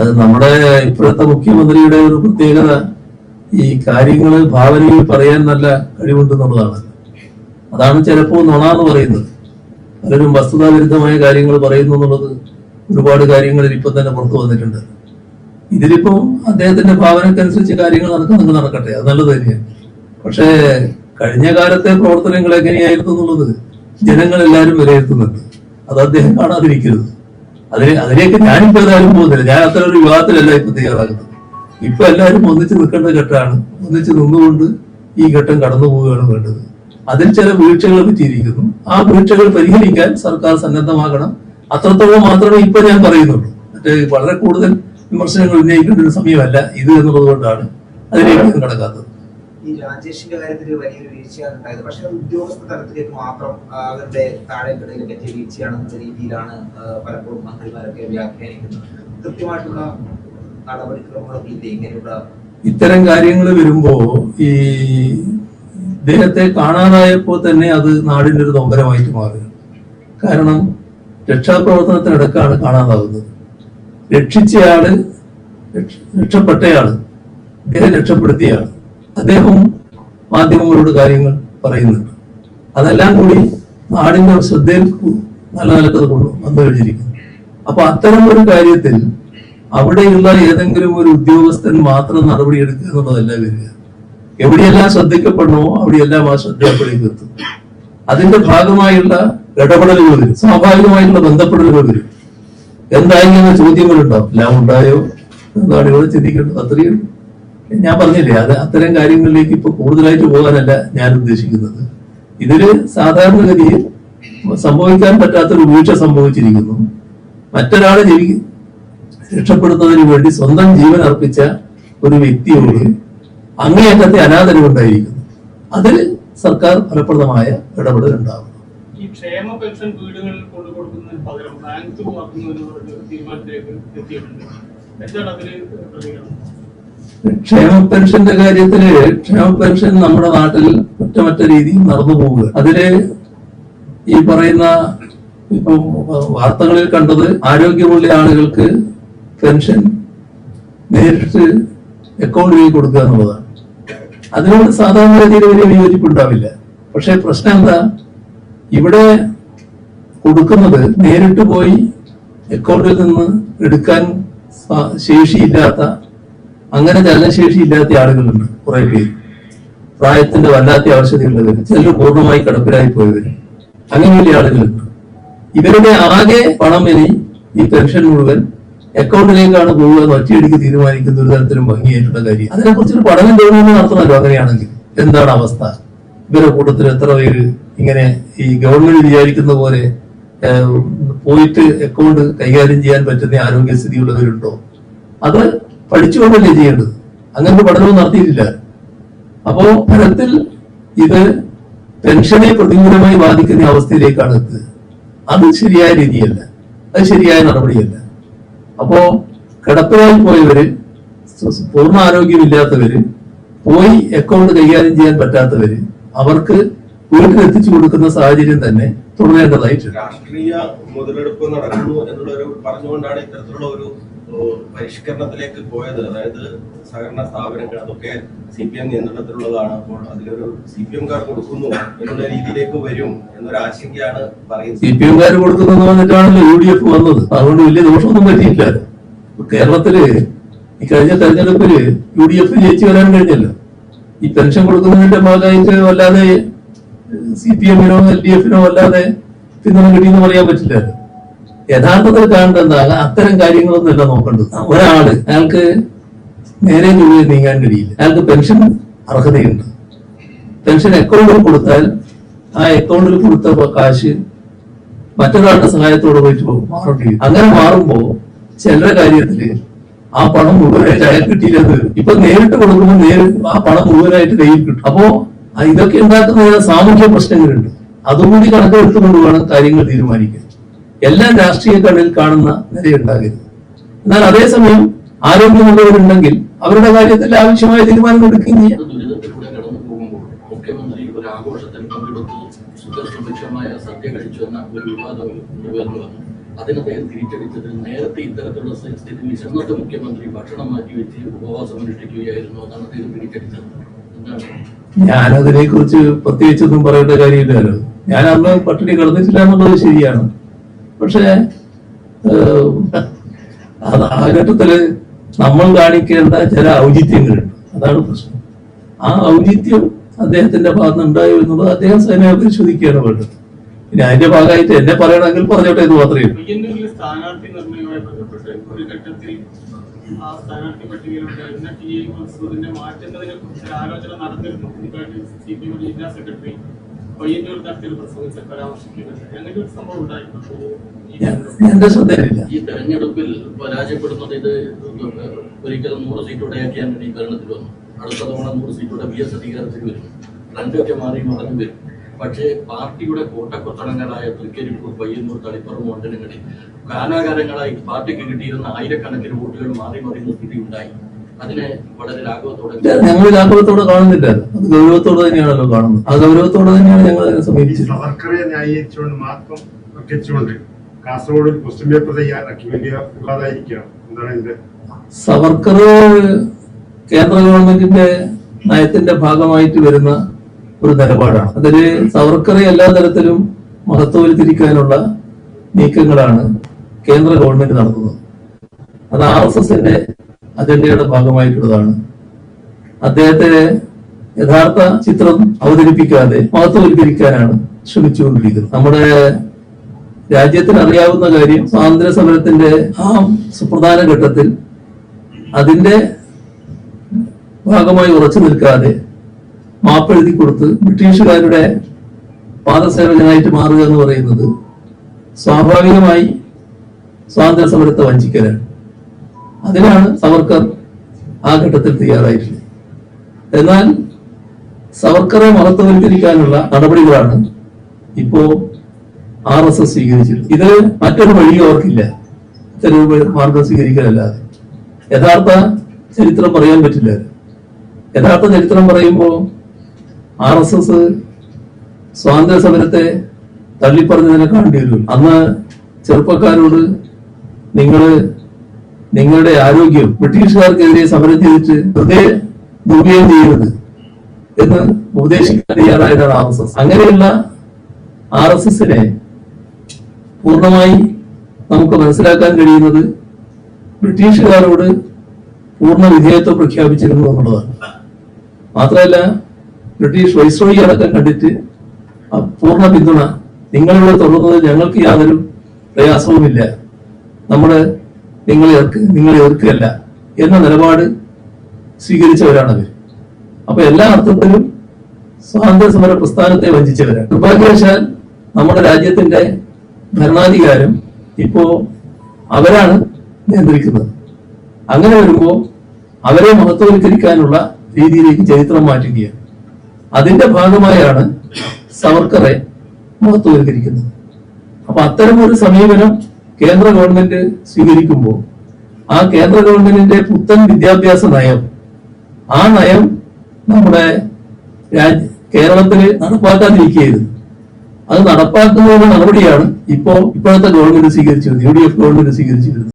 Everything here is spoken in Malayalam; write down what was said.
അത് നമ്മുടെ ഇപ്പോഴത്തെ മുഖ്യമന്ത്രിയുടെ ഒരു പ്രത്യേകത ഈ കാര്യങ്ങള് ഭാവനയിൽ പറയാൻ നല്ല കഴിവുണ്ടെന്നുള്ളതാണ്. അതാണ് ചിലപ്പോൾ നുണാന്ന് പറയുന്നത്. പലരും വസ്തുതാവിരുദ്ധമായ കാര്യങ്ങൾ പറയുന്നു എന്നുള്ളത് ഒരുപാട് കാര്യങ്ങളിൽ ഇപ്പം തന്നെ പുറത്തു വന്നിട്ടുണ്ട്. ഇതിലിപ്പം അദ്ദേഹത്തിന്റെ ഭാവനക്കനുസരിച്ച് കാര്യങ്ങൾ നടക്കുന്നെങ്കിൽ നടക്കട്ടെ, അത് നല്ലത് തന്നെയാണ്. പക്ഷേ കഴിഞ്ഞ കാലത്തെ പ്രവർത്തനങ്ങൾ എങ്ങനെയായിരുന്നു എന്നുള്ളത് ജനങ്ങളെല്ലാവരും വിലയിരുത്തുന്നുണ്ട്. അത് അദ്ദേഹം കാണാതിരിക്കരുത്. അതിലേക്ക് ഞാനിപ്പോ ഏതായാലും പോകുന്നില്ല. ഞാൻ അത്ര ഒരു വിവാദത്തിലല്ല ഇപ്പൊ തയ്യാറാകുന്നത്. ഇപ്പൊ എല്ലാവരും ഒന്നിച്ച് നിൽക്കേണ്ട ഘട്ടമാണ്. ഒന്നിച്ച് നിന്നുകൊണ്ട് ഈ ഘട്ടം കടന്നു പോവുകയാണ് വേണ്ടത്. അതിൽ ചില വീഴ്ചകൾ പറ്റിയിരിക്കുന്നു. ആ വീഴ്ചകൾ പരിഹരിക്കാൻ സർക്കാർ സന്നദ്ധമാകണം. അത്രത്തോളം മാത്രമേ ഇപ്പൊ ഞാൻ പറയുന്നുള്ളൂ. മറ്റേ വളരെ കൂടുതൽ വിമർശനങ്ങൾ ഉന്നയിക്കേണ്ട ഒരു സമയമല്ല ഇത് എന്നുള്ളത് കൊണ്ടാണ് അതിലേക്ക് കടക്കാത്തത്. ഈ രാജേഷിന്റെ കാര്യത്തിൽ വലിയൊരു വീഴ്ചയാണ് ഉണ്ടായത്. പക്ഷെ ഉദ്യോഗസ്ഥ തലത്തിലേക്ക് മാത്രം അവരുടെ താഴെക്കിടയിൽ പറ്റിയ വീഴ്ചയാണെന്ന രീതിയിലാണ് പലപ്പോഴും മന്ത്രിമാരൊക്കെ വ്യാഖ്യാനിക്കുന്നത്. കൃത്യമായിട്ടുള്ള നടപടിക്രമങ്ങളൊക്കെ ഇല്ല ഇങ്ങനെയുള്ള ഇത്തരം കാര്യങ്ങൾ വരുമ്പോ ഈ ഇദ്ദേഹത്തെ കാണാതായപ്പോ തന്നെ അത് നാടിന്റെ ഒരു നൊമ്പരമായിട്ട് മാറുകയാണ്. കാരണം രക്ഷാപ്രവർത്തനത്തിനിടക്കാണ് കാണാതാവുന്നത്. രക്ഷിച്ചയാള്, രക്ഷപ്പെട്ടയാള്, അദ്ദേഹം രക്ഷപ്പെടുത്തിയയാള്, അദ്ദേഹം മാധ്യമങ്ങളോട് കാര്യങ്ങൾ പറയുന്നുണ്ട്. അതെല്ലാം കൂടി നാടിന്റെ ശ്രദ്ധയിൽ നല്ല നിലക്കത് വന്നു കഴിഞ്ഞിരിക്കുന്നു. അപ്പൊ അത്തരം ഒരു കാര്യത്തിൽ അവിടെയുള്ള ഏതെങ്കിലും ഒരു ഉദ്യോഗസ്ഥൻ മാത്രം നടപടിയെടുക്കുക എന്നുള്ളതല്ല വരിക. എവിടെയെല്ലാം ശ്രദ്ധിക്കപ്പെടണോ അവിടെയെല്ലാം ആ ശ്രദ്ധ അപ്പോഴേക്ക് എത്തും. അതിന്റെ ഭാഗമായുള്ള ഇടപെടലുകൾ വരും, സ്വാഭാവികമായിട്ടുള്ള ബന്ധപ്പെടലുകൾ വരും. എന്തായാലും ചോദ്യങ്ങളുണ്ടാവും. എല്ലാം ഉണ്ടായോ എന്താണ് ഇവിടെ ചിന്തിക്കേണ്ടത്. അത്രയും ഞാൻ പറഞ്ഞില്ലേ, അത് അത്തരം കാര്യങ്ങളിലേക്ക് ഇപ്പൊ കൂടുതലായിട്ട് പോകാനല്ല ഞാൻ ഉദ്ദേശിക്കുന്നത്. ഇതില് സാധാരണഗതിയിൽ സംഭവിക്കാൻ പറ്റാത്തൊരു വീഴ്ച സംഭവിച്ചിരിക്കുന്നു. മറ്റൊരാളെ രക്ഷപ്പെടുത്തുന്നതിന് വേണ്ടി സ്വന്തം ജീവൻ അർപ്പിച്ച ഒരു വ്യക്തിയോട് അങ്ങേയറ്റത്തെ അനാദരവുണ്ടായിരിക്കുന്നു. അതിൽ സർക്കാർ ഫലപ്രദമായ ഇടപെടൽ ഉണ്ടാകും. ഈ ക്ഷേമ പെൻഷൻ വീടുകളിൽ കൊണ്ടുകൊടുക്കുന്നതിന് പകരം ബാങ്ക് ത്രൂ ആക്കുന്നതിനുള്ള തീരുമാനത്തിലേക്ക് എത്തിയിട്ടുണ്ട്. എന്താണ് അതിന് പ്രതികരണം? ക്ഷേമ പെൻഷന്റെ കാര്യത്തില് ക്ഷേമ പെൻഷൻ നമ്മുടെ നാട്ടിൽ കുറ്റമറ്റ രീതിയിൽ നടന്നു പോവുക. അതില് ഈ പറയുന്ന ഇപ്പൊ വാർത്തകളിൽ കണ്ടത് ആരോഗ്യമുള്ള ആളുകൾക്ക് പെൻഷൻ നേരിട്ട് അക്കൗണ്ടിലേക്ക് കൊടുക്കുക എന്നുള്ളതാണ്. അതിനോട് സാധാരണ രീതിയിൽ വലിയ വിയോജിപ്പുണ്ടാവില്ല. പക്ഷെ പ്രശ്നം എന്താ, ഇവിടെ കൊടുക്കുന്നത് നേരിട്ട് പോയി അക്കൗണ്ടിൽ നിന്ന് എടുക്കാൻ ശേഷിയില്ലാത്ത, അങ്ങനെ ചലനശേഷി ഇല്ലാത്ത ആളുകളുണ്ട്. കുറെ പേര് പ്രായത്തിന്റെ വല്ലാത്ത ആവശ്യതയുള്ളവര്, ചിലർ പൂർണ്ണമായി കിടപ്പിലായി പോയവര്, അങ്ങനെയുള്ള ആളുകളുണ്ട്. ഇവരുടെ ആകെ പണം ഇനി ഈ പെൻഷൻ മുഴുവൻ അക്കൗണ്ടിലേക്കാണ് പോവുക എന്ന് ഒറ്റയടിക്ക് തീരുമാനിക്കുന്ന ഒരു തരത്തിലും ഭംഗിയായിട്ടുള്ള കാര്യം. അതിനെക്കുറിച്ചൊരു പഠനം ഗവൺമെന്റ് നടത്തണമല്ലോ. അങ്ങനെയാണെങ്കിൽ എന്താണ് അവസ്ഥ? ഇവരുടെ കൂട്ടത്തിൽ എത്ര പേര് ഇങ്ങനെ ഈ ഗവൺമെന്റ് വിചാരിക്കുന്ന പോലെ പോയിട്ട് അക്കൗണ്ട് കൈകാര്യം ചെയ്യാൻ പറ്റുന്ന ആരോഗ്യസ്ഥിതിയുള്ളവരുണ്ടോ? അത് പഠിച്ചുകൊണ്ടല്ലേ ചെയ്യേണ്ടത്. അങ്ങനത്തെ പഠനവും നടത്തിയിട്ടില്ല. അപ്പോ ഫലത്തിൽ ഇത് പെൻഷനെ പ്രതികൂലമായി ബാധിക്കുന്ന അവസ്ഥയിലേക്കാണ് എത്തുക. അത് ശരിയായ രീതിയല്ല, അത് ശരിയായ നടപടിയല്ല. അപ്പോ കിടപ്പിലായി പോയവര്, പൂർണ്ണ ആരോഗ്യമില്ലാത്തവര്, പോയി അക്കൗണ്ട് കൈകാര്യം ചെയ്യാൻ പറ്റാത്തവര്, അവർക്ക് വീട്ടിലെത്തിച്ചു കൊടുക്കുന്ന സാഹചര്യം തന്നെ തുടരേണ്ടതായിട്ടുണ്ട്. രാഷ്ട്രീയ മുതലെടുപ്പ് നടക്കുന്നു എന്നുള്ളൊരു പറഞ്ഞുകൊണ്ടാണ് ഇത്തരത്തിലുള്ള ഒരു പരിഷ്കരണത്തിലേക്ക് പോയത്. അതായത് സഹകരണ സ്ഥാപനങ്ങൾ അതൊക്കെ CPM നിയന്ത്രണത്തിലുള്ളതാണ്. അപ്പോൾ അതിലൊരു CPM-കാർ കൊടുക്കുന്നു എന്നുള്ള രീതിയിലേക്ക് വരും എന്നൊരു ആശങ്കയാണ് പറയുന്നത്. CPM-കാർ കൊടുക്കുന്നു വന്നിട്ടാണല്ലോ UDF വന്നത്. അതുകൊണ്ട് വലിയ ദോഷമൊന്നും പറ്റിയില്ല. കേരളത്തില് ഈ കഴിഞ്ഞ തെരഞ്ഞെടുപ്പില് UDF ജയിച്ചു വരാൻ കഴിഞ്ഞല്ലോ. ഈ പെൻഷൻ കൊടുക്കുന്നതിന്റെ ഭാഗമായിട്ട് വല്ലാതെ CPM-നോ LDF-നോ വല്ലാതെ പിന്തുണ കിട്ടിയെന്ന് പറയാൻ പറ്റില്ല. യഥാർത്ഥത്തിൽ കാണേണ്ട എന്താ, അത്തരം കാര്യങ്ങളൊന്നും അല്ല നോക്കേണ്ടത്. ഒരാള് അയാൾക്ക് നേരെ ജോലി നീങ്ങാൻ കഴിയില്ല, അയാൾക്ക് പെൻഷൻ അർഹതയുണ്ട്. പെൻഷൻ അക്കൗണ്ടിൽ കൊടുത്താൽ ആ അക്കൗണ്ടിൽ കൊടുത്ത കാശ് മറ്റൊരാളുടെ സഹായത്തോടെ പോയിട്ട് മാറേണ്ടി വരും. അങ്ങനെ മാറുമ്പോ ചിലരുടെ കാര്യത്തില് ആ പണം മുഴുവനായിട്ട് അയാൾക്ക് കിട്ടിയില്ലത് ഇപ്പൊ നേരിട്ട് കൊടുക്കുമ്പോൾ ആ പണം മുഴുവനായിട്ട് കയ്യിൽ കിട്ടും. അപ്പോ ഇതൊക്കെ ഉണ്ടാക്കുന്ന സാമൂഹ്യ പ്രശ്നങ്ങളുണ്ട്. അതുകൂടി കണക്കെടുത്തുകൊണ്ട് വേണം കാര്യങ്ങൾ തീരുമാനിക്കാൻ. എല്ലാം രാഷ്ട്രീയ കണ്ണിൽ കാണുന്ന നിലയുണ്ടാകരുത്. എന്നാൽ അതേസമയം ആരോഗ്യമുള്ളവരുണ്ടെങ്കിൽ അവരുടെ കാര്യത്തിൽ ആവശ്യമായ തീരുമാനങ്ങൾ എടുക്കുകയും ചെയ്യാം. ദുരിതത്തിലൂടെ കടന്നു പോകുമ്പോൾ മുഖ്യമന്ത്രി ഒരു ആഘോഷത്തിൽ പങ്കെടുത്ത് സുഖസുഭിക്ഷമായ സദ്യ കഴിച്ചു എന്ന ഒരു വിവാദം ഉയർന്നു വന്നു. അതിന് അദ്ദേഹം തിരിച്ചടിച്ചത് നേരത്തെ ഇത്തരത്തിലുള്ള സ്ഥിതി അന്നത്തെ മുഖ്യമന്ത്രി ഭക്ഷണം മാറ്റിവെച്ച് ഉപവാസം അനുഷ്ഠിക്കുകയായിരുന്നു എന്നാണ് അദ്ദേഹം തിരിച്ചടിച്ചത്. എന്താണ് ഞാനതിനെ കുറിച്ച് പ്രത്യേകിച്ചൊന്നും പറയേണ്ട കാര്യമില്ലല്ലോ. ഞാൻ അന്ന് പട്ടിണി കിടന്നിട്ടില്ല എന്നുള്ളത് ശരിയാണ്. പക്ഷേ അത് ആ ഘട്ടത്തില് നമ്മൾ കാണിക്കേണ്ട ചില ഔചിത്യങ്ങളുണ്ട്. അതാണ് പ്രശ്നം. ആ ഔചിത്യം അദ്ദേഹത്തിന്റെ ഭാഗത്ത് ഉണ്ടായോ എന്നുള്ളത് അദ്ദേഹം സ്വയമേ പരിശോധിക്കുകയാണ് വേണ്ടത്. പിന്നെ അതിന്റെ ഭാഗമായിട്ട് എന്നെ പറയണമെങ്കിൽ പറഞ്ഞോട്ടെ എന്ന് മാത്രമേ ഉള്ളൂ. പയ്യന്നൂരിലെ സ്ഥാനാർത്ഥി നിർണയവുമായി ബന്ധപ്പെട്ട് ഒരു ഘട്ടത്തിൽ ആ സ്ഥാനാർത്ഥി പട്ടികയിലുണ്ടായിരുന്ന ടി.എ. മൻസൂറിനെ മാറ്റുന്നതിനെ കുറിച്ച് ഒരു ആലോചന നടന്നിരുന്നു. ഇതായിട്ട് CPM ജില്ലാ സെക്രട്ടറി പയ്യന്നൂർ തരത്തിൽ പ്രസംഗിച്ച പരാമർശിക്കുന്നത് അങ്ങനെ ഒരു സംഭവം ഉണ്ടായിരുന്നു. എന്റെ ശ്രദ്ധയിലില്ല. ഈ തെരഞ്ഞെടുപ്പിൽ പരാജയപ്പെടുന്നത് ഇത് ഒരിക്കലും 100 സീറ്റോടെയാക്കിയാൽ ഈ ഭരണത്തിൽ വന്നു. അടുത്ത തവണ 100 സീറ്റോടെ PS അധികാരത്തിൽ വരും. ട്രെൻഡൊക്കെ മാറി മറന്നു വരും. പക്ഷേ പാർട്ടിയുടെ കോട്ടക്കൊത്തളങ്ങളായ തൃക്കരിപ്പൂർ, പയ്യന്നൂർ, തളിപ്പുറം മണ്ഡലങ്ങളിൽ കാലാകാലങ്ങളായി പാർട്ടിക്ക് കിട്ടിയിരുന്ന ആയിരക്കണക്കിന് വോട്ടുകൾ മാറി മറിയുന്ന സ്ഥിതി ഉണ്ടായി. അതിനെ വളരെ രാഘവത്തോടെ ഞങ്ങൾ രാഘവത്തോടെ കാണുന്നില്ല. അത് ഗൗരവത്തോടെ തന്നെയാണല്ലോ കാണുന്നത്. ആ ഗൗരവത്തോടെ തന്നെയാണ് ഞങ്ങൾ അതിനെ സമീപിച്ചത്. സവർക്കറെ ന്യായീകരിച്ചുകൊണ്ട് മാത്രം വെച്ചുകൊണ്ട് കാസർഗോഡ് ഒരു ക്വസ്റ്റ്യൻ പേപ്പർ തയ്യാറാക്കി വലിയ വിവാദമായിരിക്കുകയാണ്. എന്താണ് ഇതിന്റെ? സവർക്കർ കേന്ദ്ര ഗവൺമെന്റിന്റെ നയത്തിന്റെ ഭാഗമായിട്ട് വരുന്ന ഒരു നിലപാടാണ്. അതില് സവർക്കറെ എല്ലാ തരത്തിലും മഹത്വവൽക്കരിക്കാനുള്ള നീക്കങ്ങളാണ് കേന്ദ്ര ഗവൺമെന്റ് നടത്തുന്നത്. അത് RSSന്റെ അജണ്ടയുടെ ഭാഗമായിട്ടുള്ളതാണ്. അദ്ദേഹത്തെ യഥാർത്ഥ ചിത്രം അവതരിപ്പിക്കാതെ മഹത്വവൽക്കരിക്കാനാണ് ശ്രമിച്ചുകൊണ്ടിരിക്കുന്നത്. നമ്മുടെ രാജ്യത്തിന് അറിയാവുന്ന കാര്യം, സ്വാതന്ത്ര്യ സമരത്തിന്റെ ആ സുപ്രധാന ഘട്ടത്തിൽ അതിന്റെ ഭാഗമായി ഉറച്ചു നിൽക്കാതെ മാപ്പെഴുതി കൊടുത്ത് ബ്രിട്ടീഷുകാരുടെ പാദസേവകനായിട്ട് മാറുക എന്ന് പറയുന്നത് സ്വാഭാവികമായി സ്വാതന്ത്ര്യ സമരത്തെ വഞ്ചിക്കലാണ്. അതിനാണ് സവർക്കർ ആ ഘട്ടത്തിൽ തയ്യാറായിട്ടുള്ളത്. എന്നാൽ സവർക്കറെ മഹത്വവൽക്കരിക്കാനുള്ള നടപടികളാണ് ഇപ്പോ RSS സ്വീകരിച്ചിട്ടുള്ളത്. ഇത് മറ്റൊരു വഴി അവർക്കില്ല, ഇത്തരൊരു മാർഗം സ്വീകരിക്കാനല്ലാതെ. യഥാർത്ഥ ചരിത്രം പറയാൻ പറ്റില്ല. യഥാർത്ഥ ചരിത്രം പറയുമ്പോൾ RSS സ്വാതന്ത്ര്യ സമരത്തെ തള്ളിപ്പറഞ്ഞതിനെ കാണേണ്ടി വരും. അന്ന് ചെറുപ്പക്കാരോട് നിങ്ങളുടെ ആരോഗ്യം ബ്രിട്ടീഷുകാർക്കെതിരെ സമരം ചെയ്തിട്ട് വെറുതെ ദുരുപയോഗം ചെയ്യരുത് എന്ന് ഉപദേശിക്കാൻ തയ്യാറായതാണ് RSS. അങ്ങനെയുള്ള RSSനെ പൂർണ്ണമായി നമുക്ക് മനസ്സിലാക്കാൻ കഴിയുന്നത് ബ്രിട്ടീഷുകാരോട് പൂർണ്ണ വിധേയത്വം പ്രഖ്യാപിച്ചിരുന്നു എന്നുള്ളതാണ്. മാത്രമല്ല ബ്രിട്ടീഷ് വൈസ്രോയി അടക്കം കണ്ടിട്ട് പൂർണ്ണ പിന്തുണ, നിങ്ങളിവിടെ തുടർന്നത് ഞങ്ങൾക്ക് യാതൊരു പ്രയാസവുമില്ല, നിങ്ങളെ എതിർക്കുകയല്ല എന്ന നിലപാട് സ്വീകരിച്ചവരാണവർ. അപ്പൊ എല്ലാ അർത്ഥത്തിലും സ്വാതന്ത്ര്യ സമര പ്രസ്ഥാനത്തെ വഞ്ചിച്ചവരാണ്. നിർഭാഗ്യവശാൽ നമ്മുടെ രാജ്യത്തിന്റെ ഭരണാധികാരം ഇപ്പോ അവരാണ് നിയന്ത്രിക്കുന്നത്. അങ്ങനെ വരുമ്പോ അവരെ മഹത്വവൽക്കരിക്കാനുള്ള രീതിയിലേക്ക് ചരിത്രം മാറ്റുകയാണ്. അതിന്റെ ഭാഗമായാണ് സവർക്കറെ മഹത്വവൽക്കരിക്കുന്നത്. അപ്പൊ അത്തരം ഒരു സമീപനം കേന്ദ്ര ഗവൺമെന്റ് സ്വീകരിക്കുമ്പോൾ ആ കേന്ദ്ര ഗവൺമെന്റിന്റെ പുത്തൻ വിദ്യാഭ്യാസ നയം, ആ നയം നമ്മുടെ കേരളത്തില് നടപ്പാക്കാതിരിക്കുകയായിരുന്നു. അത് നടപ്പാക്കുന്നതിനുള്ള നടപടിയാണ് ഇപ്പോഴത്തെ ഗവൺമെന്റ് സ്വീകരിച്ചിരുന്നത്, UDF ഗവൺമെന്റ് സ്വീകരിച്ചിരുന്നത്.